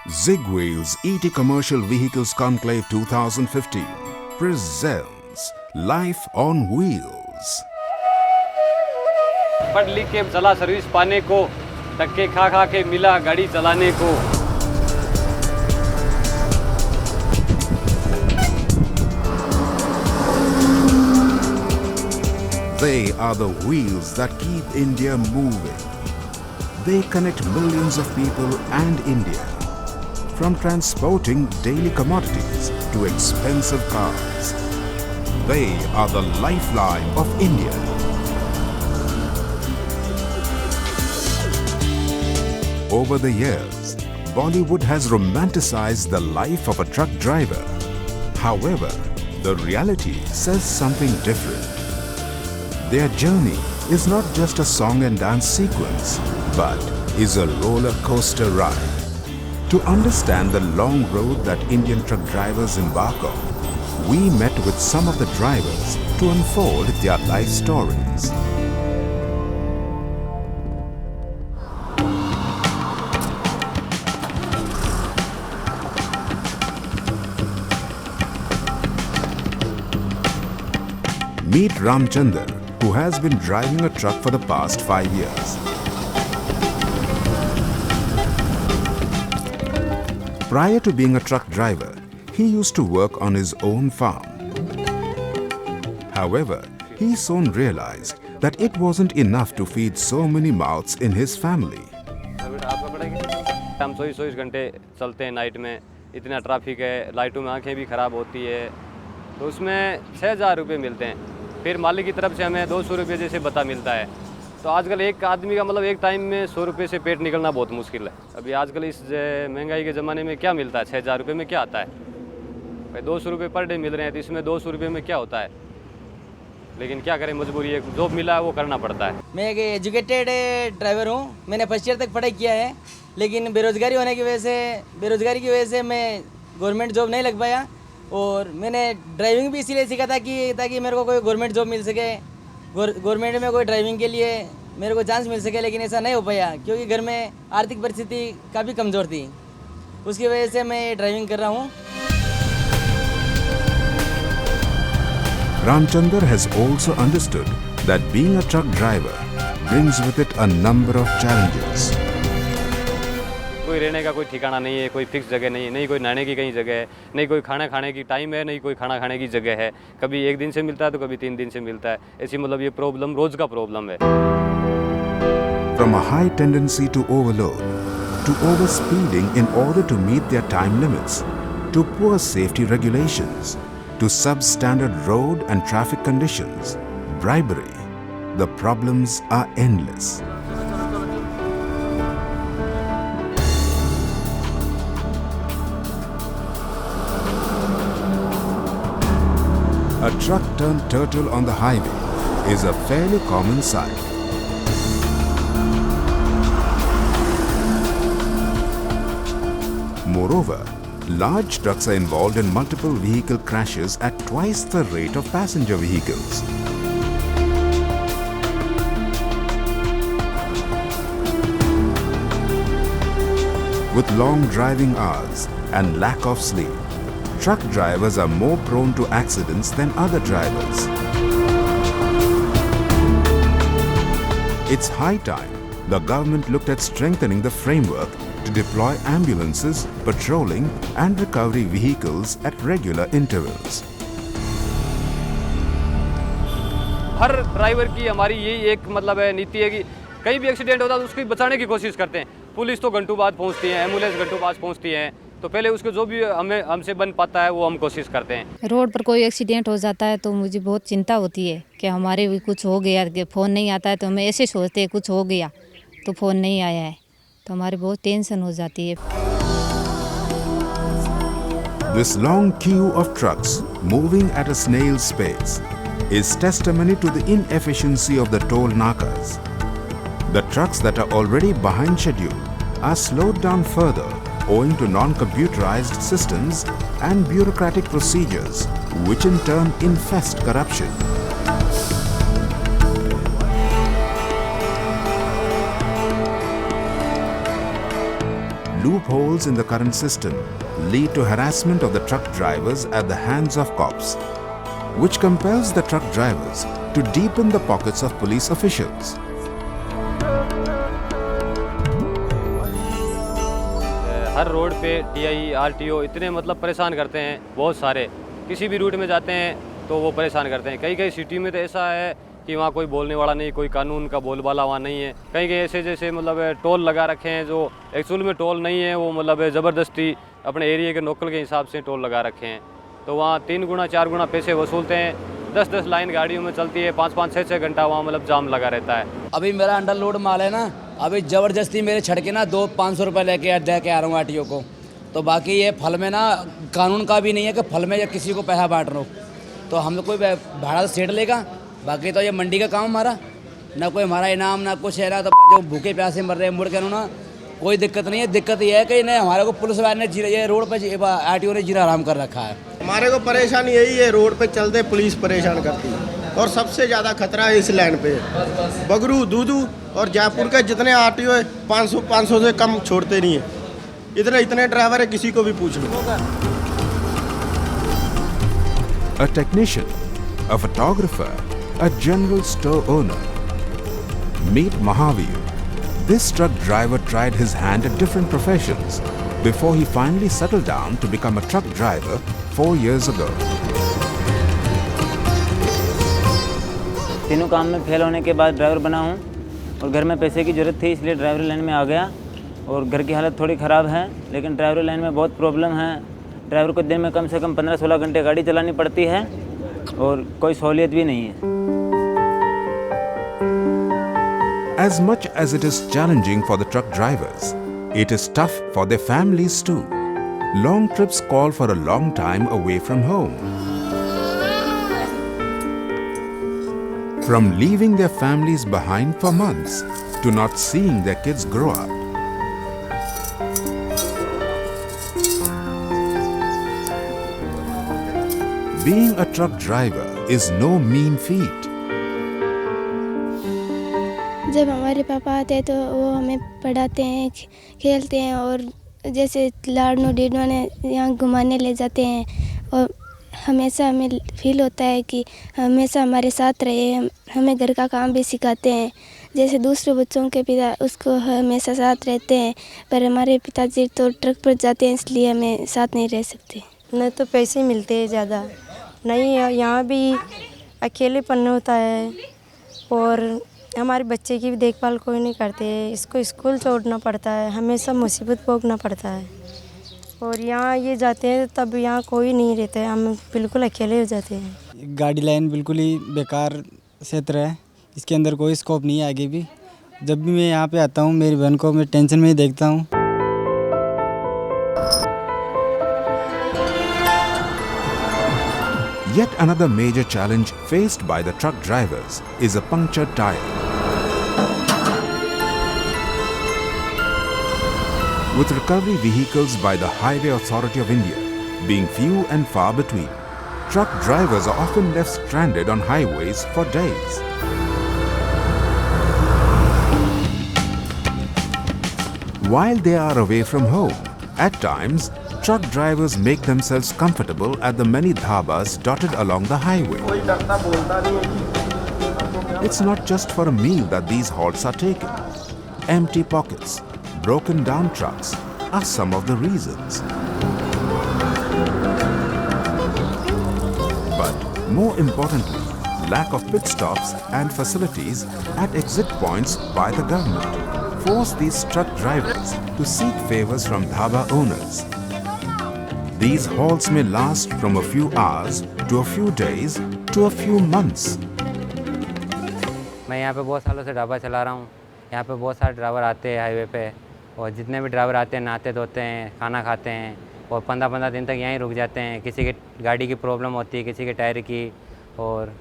Zigwheel's ET Commercial Vehicles Conclave 2015 presents Life on Wheels. पढ़ लिख के चला सर्विस पाने को, धक्के खा खा के मिला गाड़ी चलाने को। They are the wheels that keep India moving. They connect millions of people and India. From transporting daily commodities to expensive cars, they are the lifeline of India. Over the years, Bollywood has romanticized the life of a truck driver. However, the reality says something different. Their journey is not just a song and dance sequence, but is a roller coaster ride. To understand the long road that Indian truck drivers embark on, we met with some of the drivers to unfold their life stories. Meet Ramchandar, who has been driving a truck for the past 5 years. Prior to being a truck driver, he used to work on his own farm. However, he soon realized that it wasn't enough to feed so many mouths in his family. हम 24 घंटे चलते हैं night में, इतना traffic है, लाइटों में आंखें भी ख़राब होती है, तो उसमें 6,000 रुपये मिलते हैं। फिर मालिक की तरफ से हमें 200 रुपये जैसे बता मिलता है। तो आजकल एक आदमी का मतलब एक टाइम में 100 रुपये से पेट निकलना बहुत मुश्किल है। अभी आजकल इस महंगाई के ज़माने में क्या मिलता है? 6,000 रुपये में क्या आता है? भाई 200 रुपये पर डे मिल रहे हैं, तो इसमें 200 रुपये में क्या होता है? लेकिन क्या करें, मजबूरी है, जॉब मिला है वो करना पड़ता है। मैं एक एजुकेटेड ड्राइवर हूँ। मैंने फर्स्ट ईयर तक पढ़ाई किया है, लेकिन बेरोज़गारी की वजह से मैं गवर्नमेंट जॉब नहीं लग पाया। और मैंने ड्राइविंग भी इसीलिए सीखा था कि ताकि मेरे को कोई गवर्नमेंट जॉब मिल सके, गवर्नमेंट में कोई ड्राइविंग के लिए मेरे को चांस मिल सके, लेकिन ऐसा नहीं हो पाया क्योंकि घर में आर्थिक परिस्थिति काफ़ी कमज़ोर थी। उसकी वजह से मैं ड्राइविंग कर रहा हूँ। Ramchandar has also understood that being a truck driver brings with it a number of challenges. कोई रहने का कोई ठिकाना नहीं है, कोई फिक्स जगह नहीं है, नहीं कोई नहाने की कहीं जगह है, नहीं कोई खाना खाने की टाइम है, नहीं कोई खाना खाने की जगह है। कभी 1 दिन से मिलता है तो कभी 3 दिन से मिलता है। ऐसी मतलब ये प्रॉब्लम रोज़ का प्रॉब्लम है। From a high tendency to overload, to overspeeding in order to meet their time limits, to poor safety regulations, to substandard road and traffic conditions, bribery, the problems are endless. A truck turned turtle on the highway is a fairly common sight. Moreover, large trucks are involved in multiple vehicle crashes at twice the rate of passenger vehicles. With long driving hours and lack of sleep, truck drivers are more prone to accidents than other drivers. It's high time the government looked at strengthening the framework to deploy ambulances, patrolling and recovery vehicles at regular intervals. Her driver की हमारी यही एक मतलब है नीति है कि कहीं भी एक्सीडेंट होता है तो उसको बचाने की कोशिश करते हैं। पुलिस तो घंटों बाद पहुंचती है, एम्बुलेंस घंटों बाद पहुंचती है, तो पहले उसको जो भी हमसे बन पाता है वो हम कोशिश करते हैं। रोड पर कोई एक्सीडेंट हो जाता है तो मुझे बहुत चिंता होती है कि हमारे भी कुछ हो गया, कि फ़ोन नहीं आता है तो हमें ऐसे सोचते हैं कुछ हो गया तो फ़ोन नहीं आया है, तो हमारी बहुत टेंशन हो जाती है। This long queue of trucks moving at a snail's pace is testimony to the inefficiency of the toll nakas. The trucks that are already behind schedule are slowed down further owing to non-computerized systems and bureaucratic procedures, which in turn infest corruption. loopholes in the current system lead to harassment of the truck drivers at the hands of cops, which compels the truck drivers to deepen the pockets of police officials. Her road पे TI RTO इतने मतलब परेशान करते हैं, बहुत सारे किसी भी रूट में जाते हैं तो वो परेशान करते हैं। कई कई सिटी में तो ऐसा है कि वहाँ कोई बोलने वाला नहीं, कोई कानून का बोलबाला वहाँ नहीं है। कहीं कहीं ऐसे जैसे मतलब टोल लगा रखे हैं जो एक्चुअल में टोल नहीं है, वो मतलब ज़बरदस्ती अपने एरिया के नोकल के हिसाब से टोल लगा रखे हैं। तो वहाँ 3 गुना 4 गुना पैसे वसूलते हैं। 10-10 लाइन गाड़ियों में चलती है, 5-5 6-6 घंटा वहाँ मतलब जाम लगा रहता है। अभी मेरा अंडर लोड माल है ना, अभी ज़बरदस्ती मेरे छड़के ना 200-500 रुपये लेके आ रहा हूँ आरटीओ को। तो बाकी ये फल में ना कानून का भी नहीं है कि फल में या किसी को पैसा बांट रहा हो, तो हम लोग कोई भाड़ा सेट लेगा। बाकी तो ये मंडी का काम हमारा, ना कोई हमारा इनाम ना कुछ है ना, तो जो भूखे प्यासे मर रहे हैं मुड़ के ना, कोई दिक्कत नहीं है। दिक्कत ये है कि नहीं हमारे को पुलिस वाले ने ये रोड पे आरटीओ ने जीना हराम कर रखा है। हमारे को परेशानी यही है, रोड पे चलते पुलिस परेशान करती है। और सबसे ज़्यादा खतरा है इस लाइन पे, बगरू दूदू और जयपुर के जितने आरटीओ है 500 से कम छोड़ते नहीं है। इतने ड्राइवर है, किसी को भी पूछ लो। A technician, a photographer, a general store owner. Meet Mahavir. This truck driver tried his hand at different professions before he finally settled down to become a truck driver 4 years ago. तीनों काम में fail होने के बाद driver बना हूँ और घर में पैसे की ज़रूरत थी, इसलिए ड्राइवरी लाइन में आ गया। और घर की हालत थोड़ी ख़राब है, लेकिन ड्राइवरी लाइन में बहुत प्रॉब्लम है। ड्राइवर को दिन में कम से कम 15-16 घंटे गाड़ी चलानी पड़ती है और कोई सहूलियत भी नहीं है। As much as it is challenging for the truck drivers, it is tough for their families too. Long trips call for a long time away from home. From leaving their families behind for months to not seeing their kids grow up. Being a truck driver is no mean feat. जब हमारे पापा आते हैं तो वो हमें पढ़ाते हैं, खेलते हैं और जैसे लाडनो डीडो ने यहाँ घुमाने ले जाते हैं और हमेशा हमें फील होता है कि हमेशा हमारे साथ रहे। हमें घर का काम भी सिखाते हैं, जैसे दूसरे बच्चों के पिता उसको हमेशा साथ रहते हैं, पर हमारे पिताजी तो ट्रक पर जाते हैं इसलिए हमें साथ नहीं रह सकते। न तो पैसे मिलते हैं ज़्यादा, नहीं यहाँ भी अकेलेपन होता है और हमारे बच्चे की भी देखभाल कोई नहीं करते। इसको स्कूल छोड़ना पड़ता है, हमेशा मुसीबत भोगना पड़ता है। और यहाँ ये जाते हैं तब यहाँ कोई नहीं रहता है, हम बिल्कुल अकेले हो जाते हैं। गाड़ी लाइन बिल्कुल ही बेकार क्षेत्र है, इसके अंदर कोई स्कोप नहीं है आगे भी। जब भी मैं यहाँ पे आता हूँ मेरी बहन को मैं टेंशन में ही देखता हूँ। Yet another major challenge faced by the truck drivers is a punctured tire. With recovery vehicles by the Highway Authority of India being few and far between, truck drivers are often left stranded on highways for days. While they are away from home, at times, truck drivers make themselves comfortable at the many dhabas dotted along the highway. It's not just for a meal that these halts are taken. Empty pockets, broken down trucks are some of the reasons. But more importantly, lack of pit stops and facilities at exit points by the government force these truck drivers to seek favors from dhaba owners. These halts may last from a few hours to a few days to a few months. मैं यहाँ पे बहुत सालों से ढाबा चला रहा हूँ। यहाँ पे बहुत सारे ड्राइवर आते हैं हाईवे पे, और जितने भी ड्राइवर आते हैं नहाते धोते हैं, खाना खाते हैं और 15-15 दिन तक यहीं रुक जाते हैं। किसी की गाड़ी की प्रॉब्लम होती है, किसी के टायर की। और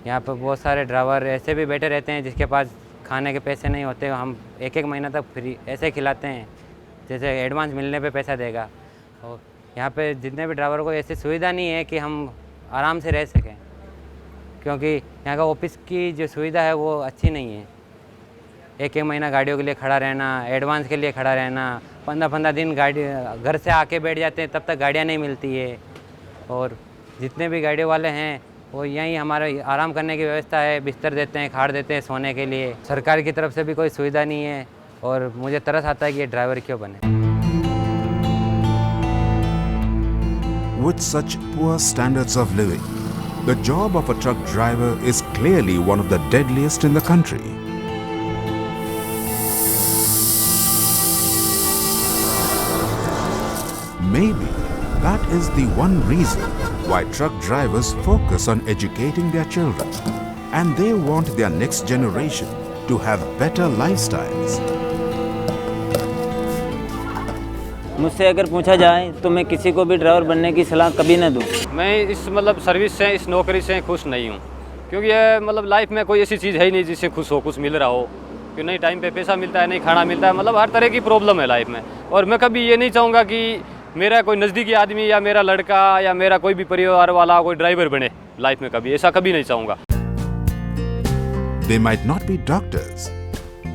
यहाँ पे बहुत सारे ड्राइवर ऐसे भी बैठे रहते हैं जिसके पास खाने के पैसे नहीं होते, हम 1-1 महीना तक फ्री ऐसे खिलाते हैं जैसे एडवांस मिलने पे पैसा देगा। और यहाँ पे जितने भी ड्राइवरों को ऐसी सुविधा नहीं है कि हम आराम से रह सकें, क्योंकि यहाँ का ऑफिस की जो सुविधा है वो अच्छी नहीं है। 1-1 महीना गाड़ियों के लिए खड़ा रहना, एडवांस के लिए खड़ा रहना, 15-15 दिन गाड़ी घर से आके बैठ जाते हैं, तब तक गाड़ियाँ नहीं मिलती है। और जितने भी गाड़ी वाले हैं वो यहीं हमारे आराम करने की व्यवस्था है, बिस्तर देते हैं, खाट देते हैं सोने के लिए। सरकार की तरफ से भी कोई सुविधा नहीं है और मुझे तरस आता है कि ये ड्राइवर क्यों बने। With such poor standards of living, the job of a truck driver is clearly one of the deadliest in the country. Maybe that is the one reason why truck drivers focus on educating their children, and they want their next generation to have better lifestyles. मुझसे अगर पूछा जाए तो मैं किसी को भी driver बनने की सलाह कभी ना दूं। मैं इस सर्विस से, इस नौकरी से खुश नहीं हूँ, क्योंकि ये लाइफ में कोई ऐसी चीज़ है ही नहीं जिससे खुश हो, कुछ मिल रहा हो। कि नहीं टाइम पे पैसा मिलता है, नहीं खाना मिलता है, हर तरह की प्रॉब्लम है लाइफ में। और मैं कभी ये नहीं चाहूँगा कि मेरा कोई नज़दीकी आदमी या मेरा लड़का या मेरा कोई भी परिवार वाला कोई ड्राइवर बने लाइफ में, कभी ऐसा कभी नहीं चाहूँगा। They might not be doctors,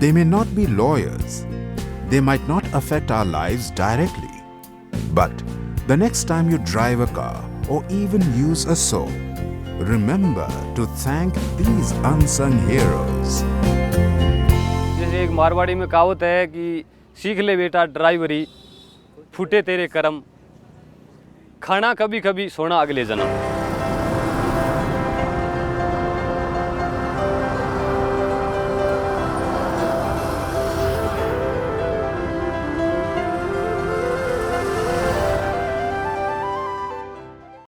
they may not be lawyers, they might not affect our lives directly. But the next time you drive a car or even use a saw, remember to thank these unsung heroes. जैसे एक मारवाड़ी में कहावत है कि सीख ले बेटा ड्राइवरी, फूटे तेरे करम, खाना कभी कभी सोना अगले जन्म।